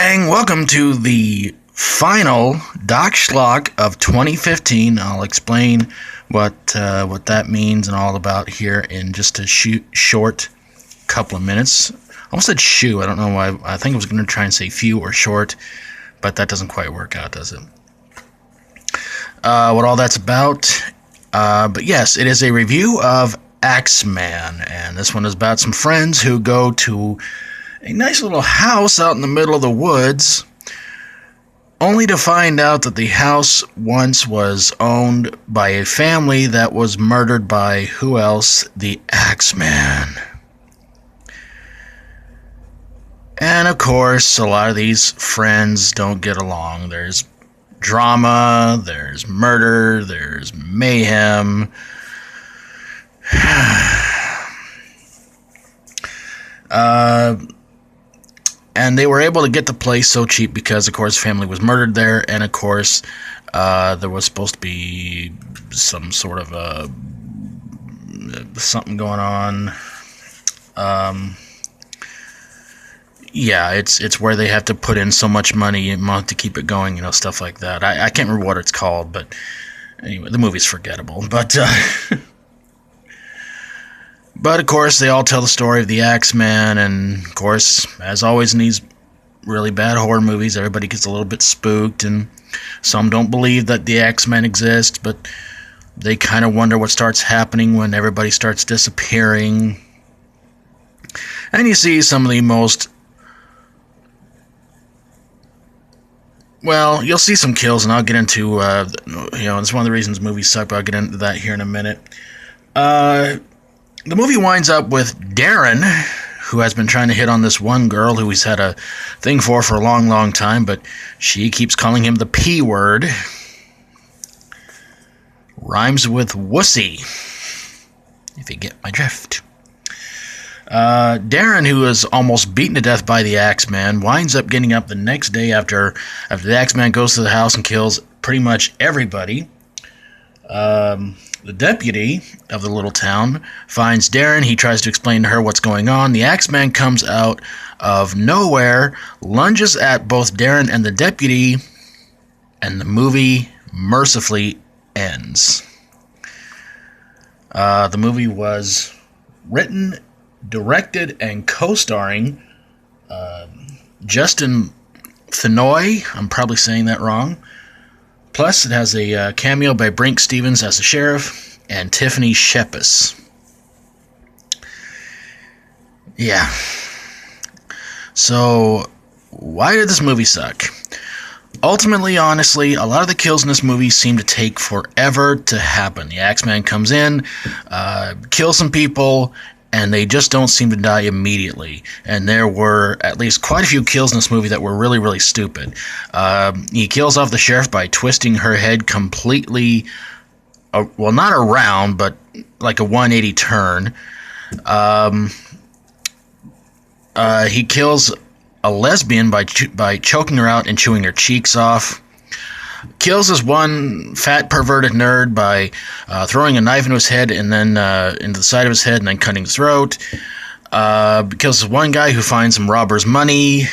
gang, welcome to the final Doc Schlock of 2015. I'll explain what that means and all about here in just a short couple of minutes. I almost said shoe. I don't know why. I think I was going to try and say few or short, but that doesn't quite work out, does it? What all that's about. But yes, it is a review of Axeman, and this one is about some friends who go to a nice little house out in the middle of the woods, only to find out that the house once was owned by a family that was murdered by who else? The Axeman. And of course, a lot of these friends don't get along. There's drama, there's murder, there's mayhem. And they were able to get the place so cheap because, of course, family was murdered there, and of course, there was supposed to be some sort of something going on. Yeah, it's where they have to put in so much money a month to keep it going, stuff like that. I can't remember what it's called, but anyway, the movie's forgettable. But but of course, they all tell the story of the Axeman, and of course, as always in these really bad horror movies, everybody gets a little bit spooked, and some don't believe that the Axeman exists, but they kind of wonder what starts happening when everybody starts disappearing. And you see some of the most... Well, you'll see some kills, and I'll get into, it's one of the reasons movies suck, but I'll get into that here in a minute. The movie winds up with Darren, who has been trying to hit on this one girl who he's had a thing for a long, long time, but she keeps calling him the P word. Rhymes with wussy, if you get my drift. Darren, who is almost beaten to death by the Axeman, winds up getting up the next day after the Axeman goes to the house and kills pretty much everybody. The deputy of the little town finds Darren. He tries to explain to her what's going on. The Axeman comes out of nowhere, lunges at both Darren and the deputy, and the movie mercifully ends. The movie was written, directed, and co-starring Justin Thenoy. I'm probably saying that wrong. Plus, it has a cameo by Brink Stevens as the sheriff and Tiffany Shepis. Yeah. So, why did this movie suck? Ultimately, honestly, a lot of the kills in this movie seem to take forever to happen. The Axeman comes in, kills some people, and they just don't seem to die immediately. And there were at least quite a few kills in this movie that were really, really stupid. He kills off the sheriff by twisting her head completely, well, not around, but like a 180 turn. He kills a lesbian by choking her out and chewing her cheeks off. Kills this one fat perverted nerd by throwing a knife into his head and then into the side of his head and then cutting his throat. Kills this one guy who finds some robber's money,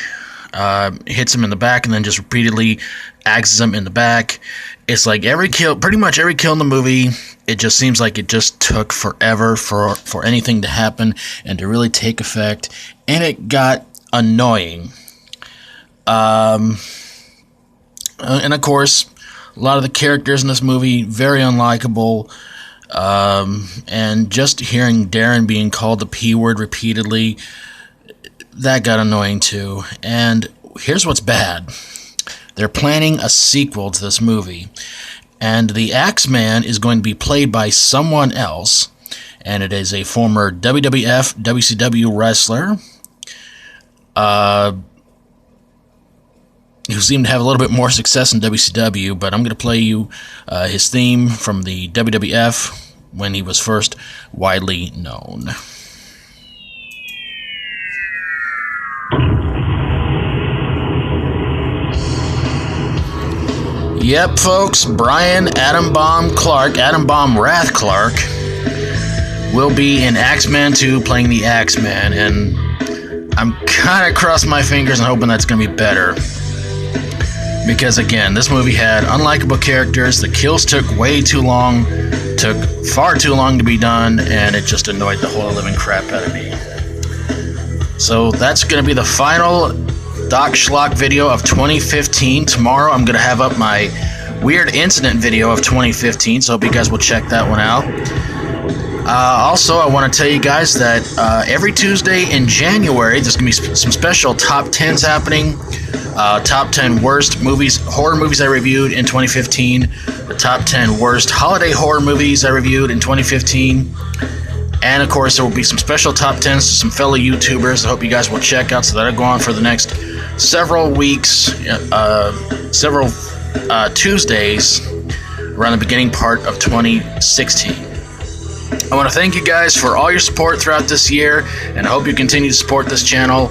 hits him in the back, and then just repeatedly axes him in the back. It's like pretty much every kill in the movie, it just seems like it just took forever for anything to happen and to really take effect, and it got annoying. And of course, a lot of the characters in this movie, very unlikable. And just hearing Darren being called the P word repeatedly, that got annoying too. And here's what's bad. They're planning a sequel to this movie. And the Axeman is going to be played by someone else. And it is a former WWF, WCW wrestler. Who seemed to have a little bit more success in WCW, but I'm going to play you his theme from the WWF when he was first widely known. Yep, folks, Brian Adam Bomb Wrath Clark, will be in Axeman 2 playing the Axeman, and I'm kind of crossing my fingers and hoping that's going to be better. Because again, this movie had unlikable characters, the kills took way too long, took far too long to be done, and it just annoyed the whole living crap out of me. So that's going to be the final Doc Schlock video of 2015. Tomorrow I'm going to have up my weird incident video of 2015, so I hope you guys will check that one out. Also, I want to tell you guys that every Tuesday in January, there's going to be some special top 10s happening. Top 10 worst movies, horror movies I reviewed in 2015. The top 10 worst holiday horror movies I reviewed in 2015. And of course, there will be some special top 10s to some fellow YouTubers. I hope you guys will check out, so that'll go on for the next several weeks, several Tuesdays around the beginning part of 2016. I want to thank you guys for all your support throughout this year, and I hope you continue to support this channel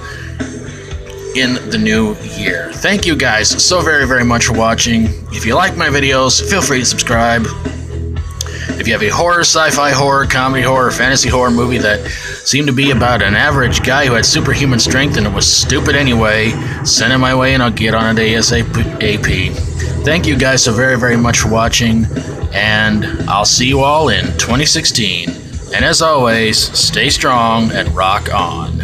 in the new year. Thank you guys so very, very much for watching. If you like my videos, feel free to subscribe. If you have a horror, sci-fi horror, comedy horror, fantasy horror movie that seemed to be about an average guy who had superhuman strength and it was stupid anyway, send it my way and I'll get on it ASAP. Thank you guys so very, very much for watching, and I'll see you all in 2016. And as always, stay strong and rock on.